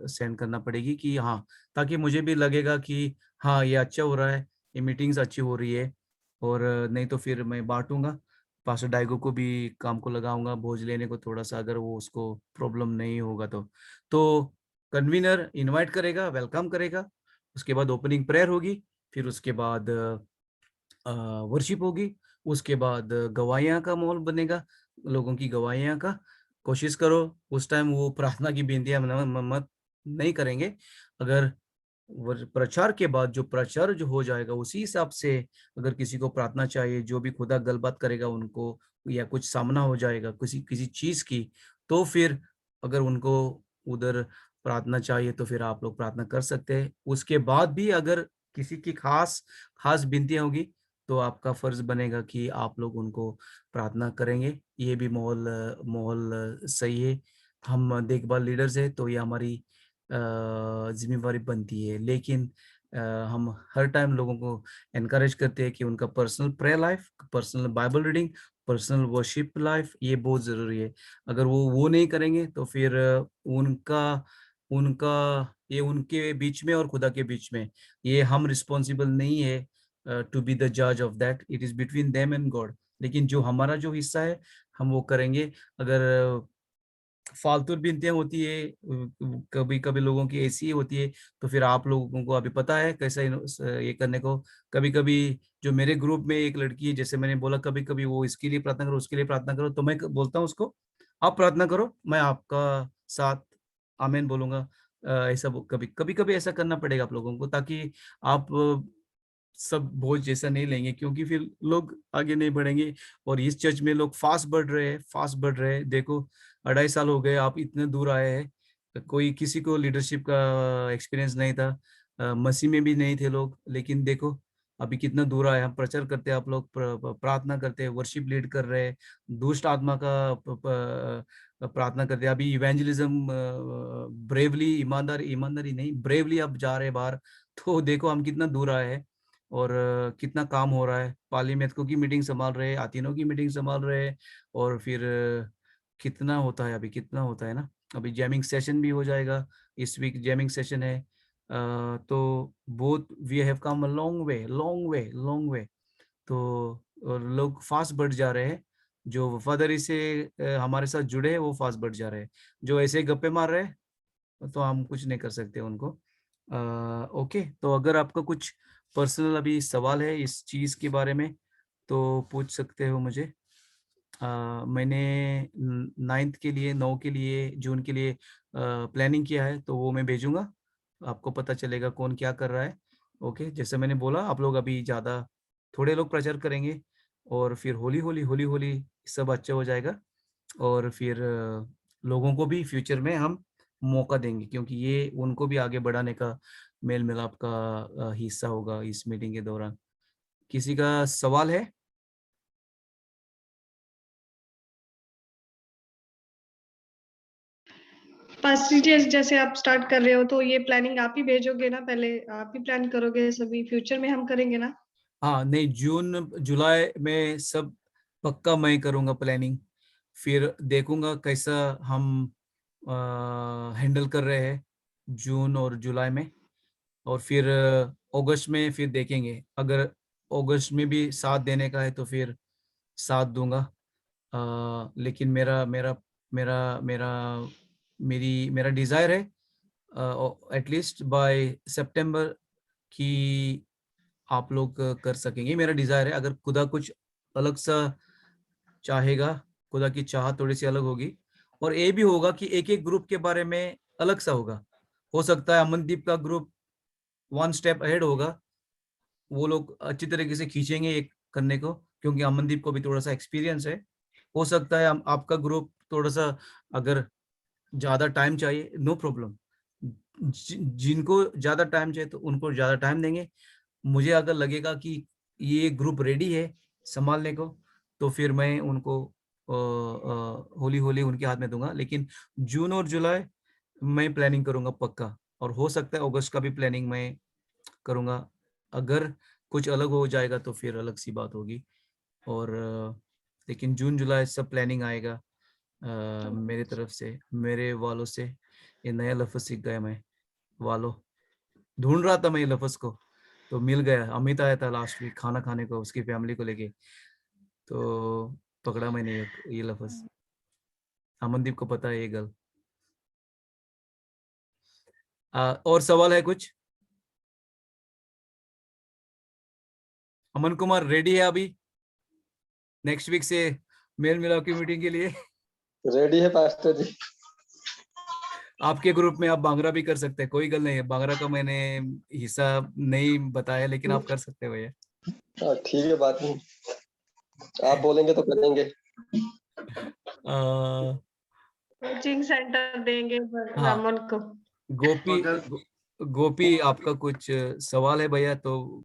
सेंड करना पड़ेगी कि हाँ, ताकि मुझे भी लगेगा कि हाँ, ये अच्छा हो रहा है, ये मीटिंग्स अच्छी हो रही है। और नहीं तो फिर मैं बांटूंगा, पास्टर डाइगो को भी काम को लगाऊंगा भोज लेने को थोड़ा सा, अगर वो उसको प्रॉब्लम नहीं होगा तो कन्वीनर इनवाइट करेगा, वेलकम करेगा, उसके बाद ओपनिंग प्रेयर होगी, फिर उसके बाद वर्शिप होगी, उसके बाद गवाहियाँ का माहौल बनेगा, लोगों की गवाहियाँ का। कोशिश करो उस टाइम वो प्रार्थना की बेनतियाँ मत नहीं करेंगे। अगर प्रचार के बाद जो प्रचार जो हो जाएगा उसी हिसाब से, अगर किसी को प्रार्थना चाहिए, जो भी खुदा गलबात करेगा उनको, या कुछ सामना हो जाएगा किसी किसी चीज की, तो फिर अगर उनको उधर प्रार्थना चाहिए तो फिर आप लोग प्रार्थना कर सकते हैं। उसके बाद भी अगर किसी की खास खास विनतियां होगी तो आपका फर्ज बनेगा कि आप लोग उनको प्रार्थना करेंगे। ये भी माहौल माहौल सही है। हम देखभाल लीडर्स है तो ये हमारी जिम्मेवारी बनती है, लेकिन हम हर टाइम लोगों को एनकरेज करते हैं कि उनका personal prayer life, personal Bible reading, personal worship life ये बहुत ज़रूरी है। अगर वो नहीं करेंगे तो फिर उनका उनका ये उनके बीच में और खुदा के बीच में, ये हम रिस्पॉन्सिबल नहीं है टू बी द जज of that, it is between them and God. लेकिन जो हमारा जो हिस्सा है हम वो करेंगे। अगर फालतू विनतियाँ होती है, कभी-कभी लोगों की ऐसी ही होती है, तो फिर आप लोगों को अभी पता है कैसा ये करने को। कभी-कभी जो मेरे ग्रुप में एक लड़की है, जैसे मैंने बोला कभी-कभी वो इसके लिए प्रार्थना करो, उसके लिए प्रार्थना करो, तो मैं बोलता हूँ उसको, आप प्रार्थना करो, मैं आपका साथ आमीन बोलूँगा। ऐसा कभी-कभी ऐसा करना पड़ेगा आप लोगों को, ताकि आप सब बोझ जैसा नहीं लेंगे, क्योंकि फिर लोग आगे नहीं बढ़ेंगे। और इस चर्च में लोग फास्ट बढ़ रहे हैं, फास्ट बढ़ रहे हैं। देखो 2.5 साल हो गए आप इतने दूर आए हैं, कोई किसी को लीडरशिप का एक्सपीरियंस नहीं था, मसीह में भी नहीं थे लोग, लेकिन देखो अभी कितना दूर आए। हम प्रचार करते हैं, आप लोग प्रार्थना करते हैं, वर्शिप लीड कर रहे हैं, दुष्ट आत्मा का प्रार्थना करते हैं। अभी इवेंजलिज्म ब्रेवली, ईमानदारी ईमानदारी नहीं, ब्रेवली अब जा रहे हैं बाहर। तो देखो हम कितना दूर आए हैं और कितना काम हो रहा है। पालीमेथको की मीटिंग संभाल रहे हैं, आतीनों की मीटिंग संभाल रहे हैं, और फिर कितना होता है, अभी कितना होता है ना। अभी जैमिंग सेशन भी हो जाएगा, इस वीक जैमिंग सेशन है। तो both we have come a long way, long way, long way. तो और लोग फास्ट बढ़ जा रहे हैं, जो वफादारी से हमारे साथ जुड़े हैं वो फास्ट बढ़ जा रहे हैं। जो ऐसे गप्पे मार रहे हैं तो हम कुछ नहीं कर सकते उनको। ओके, तो अगर आपका कुछ पर्सनल अभी सवाल है इस चीज़ के बारे में तो पूछ सकते हो मुझे। मैंने 9th के लिए, 9 के लिए, जून के लिए प्लानिंग किया है, तो वो मैं भेजूँगा। आपको पता चलेगा कौन क्या कर रहा है। ओके, जैसे मैंने बोला आप लोग अभी ज़्यादा, थोड़े लोग प्रचार करेंगे और फिर हौली-हौली, हौली-हौली सब अच्छा हो जाएगा। और फिर लोगों को भी फ्यूचर में हम मौका देंगे, क्योंकि ये उनको भी आगे बढ़ाने का मेल-मिलाप का हिस्सा होगा इस मीटिंग के दौरान। किसी का सवाल है? पास्टर जी, जैसे आप स्टार्ट कर रहे हो तो ये प्लानिंग आप ही भेजोगे ना, पहले आप ही प्लान करोगे, सभी फ्यूचर में हम करेंगे ना? हाँ, नहीं, जून जुलाई में सब पक्का मैं करूँगा प्लानिंग। फिर देखूँगा कैसा हम हैंडल कर रहे हैं जून और जुलाई में, और फिर अगस्त में फिर देखेंगे। अगर अगस्त में भी साथ देने का है तो फिर साथ दूँगा। लेकिन मेरा मेरा मेरा मेरा मेरा डिज़ायर है एटलीस्ट बाय सितंबर कि आप लोग कर सकेंगे, मेरा डिज़ायर है। अगर खुदा कुछ अलग सा चाहेगा, खुदा की चाह थोड़ी-सी अलग होगी, और ये भी होगा कि एक-एक ग्रुप के बारे में अलग सा होगा। हो सकता है अमनदीप का ग्रुप वन स्टेप अहेड होगा, वो लोग अच्छी तरीके से खींचेंगे ये करने को, क्योंकि अमनदीप को भी थोड़ा सा एक्सपीरियंस है। हो सकता है आपका ग्रुप थोड़ा सा, अगर ज्यादा टाइम चाहिए, नो प्रॉब्लम, जिनको ज्यादा टाइम चाहिए तो उनको ज्यादा टाइम देंगे। मुझे अगर लगेगा कि ये ग्रुप रेडी है संभालने को, तो फिर मैं उनको होली होली उनके हाथ में दूंगा। लेकिन जून और जुलाई मैं प्लानिंग करूंगा पक्का, और हो सकता है अगस्त का भी प्लानिंग मैं करूंगा। अगर कुछ अलग हो जाएगा तो फिर अलग सी बात होगी। और लेकिन जून जुलाई सब प्लानिंग आएगा मेरे तरफ से, मेरे वालों से। ये नया लफ्ज सीख गया मैं, वालों। ढूंढ रहा था मैं ये लफ्ज को, तो मिल गया। अमित आया था लास्ट वीक खाना खाने को उसकी फैमिली को लेके, तो पकड़ा मैंने ये लफ्ज। अमनदीप को पता है ये गल। और सवाल है कुछ? अमन कुमार रेडी है अभी नेक्स्ट वीक से मेल मिलाप की मीटिंग के लिए? रेडी है पास्टर जी। आपके ग्रुप में आप बांग्रा भी कर सकते हैं, कोई गल नहीं है। बांग्रा का मैंने हिस्सा नहीं बताया, लेकिन आप कर सकते हो भैया। ठीक है, बात नहीं, आप बोलेंगे तो करेंगे। कोचिंग सेंटर देंगे हाँ। रामन को। गोपी अगर गोपी आपका कुछ सवाल है भैया तो